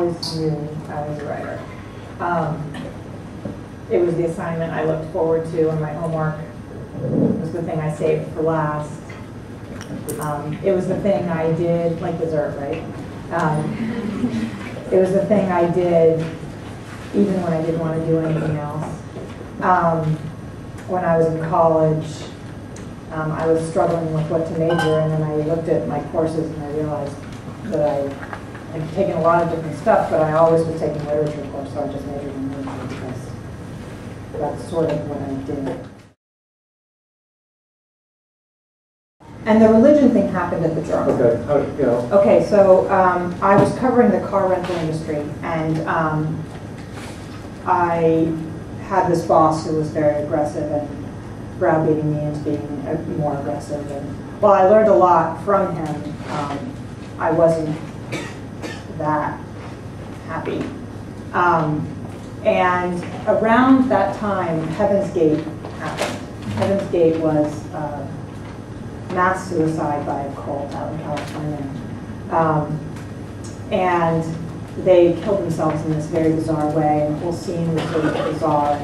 always knew I was a writer. It was the assignment I looked forward to, and my homework was the thing I saved for last. It was the thing I did, like dessert, right? It was the thing I did even when I didn't want to do anything else. When I was in college, I was struggling with what to major, and then I looked at my courses and I realized that I'd taken a lot of different stuff, but I always was taking literature course, so I just majored in literature because that's sort of what I did. And the religion thing happened at the Journal. Okay, Okay, so I was covering the car rental industry, and I had this boss who was very aggressive and browbeating me into being more aggressive. And while I learned a lot from him, I wasn't that happy. And around that time, Heaven's Gate happened. Heaven's Gate was mass suicide by a cult out in California. And they killed themselves in this very bizarre way, and the whole scene was sort of bizarre.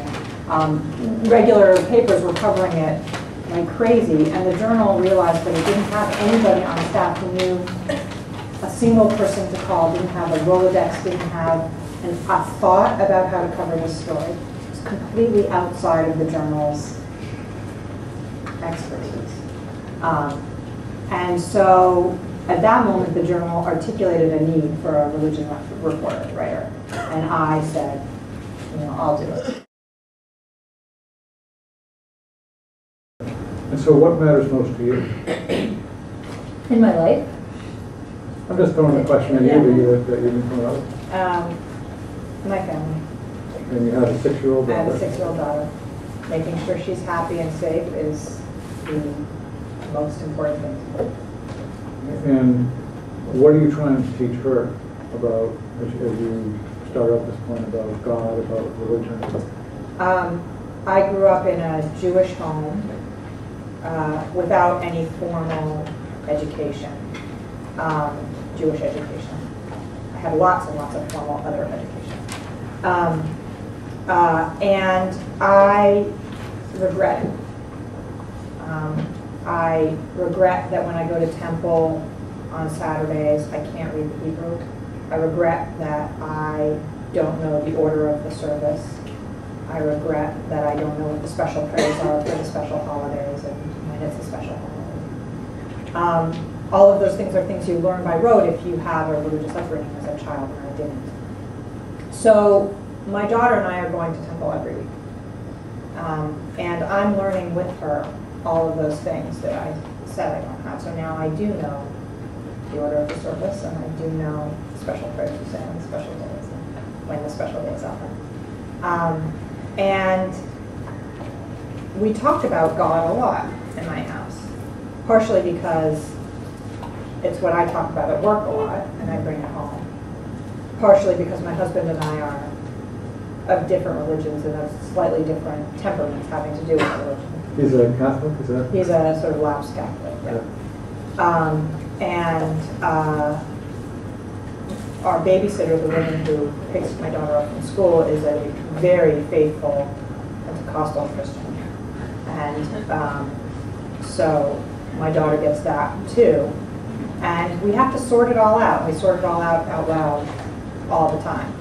Regular papers were covering it like crazy, and the Journal realized that it didn't have anybody on staff who knew a single person to call, didn't have a Rolodex, didn't have a thought about how to cover this story. It was completely outside of the Journal's expertise. And so at that moment, the Journal articulated a need for a religion reporter, writer. And I said, I'll do it. and so what matters most to you? In my life? I'm just throwing a question at you that you didn't come out. My family. And you have a 6-year-old daughter? I have a 6-year-old daughter. Making sure she's happy and safe is the most important thing. And what are you trying to teach her about, as you start up this point about God, about religion? I grew up in a Jewish home without any formal education, Jewish education. I had lots and lots of formal other education. And I regret it. I regret that when I go to temple on Saturdays, I can't read the Hebrew. I regret that I don't know the order of the service. I regret that I don't know what the special prayers are for the special holidays and when it's a special holiday. All of those things are things you learn by rote if you have a religious upbringing as a child, and I didn't. So my daughter and I are going to temple every week. And I'm learning with her all of those things that I said I don't have. So now I do know the order of the service, and I do know the special prayers we say on the special days and when the special days happen. And we talked about God a lot in my house, partially because it's what I talk about at work a lot, and I bring it home. Partially because my husband and I are of different religions and of slightly different temperaments having to do with religion. He's a Catholic, is that? He's a sort of lapsed Catholic, yeah. Our babysitter, the woman who picks my daughter up from school, is a very faithful Pentecostal Christian. And so my daughter gets that too. And we have to sort it all out. We sort it all out loud all the time.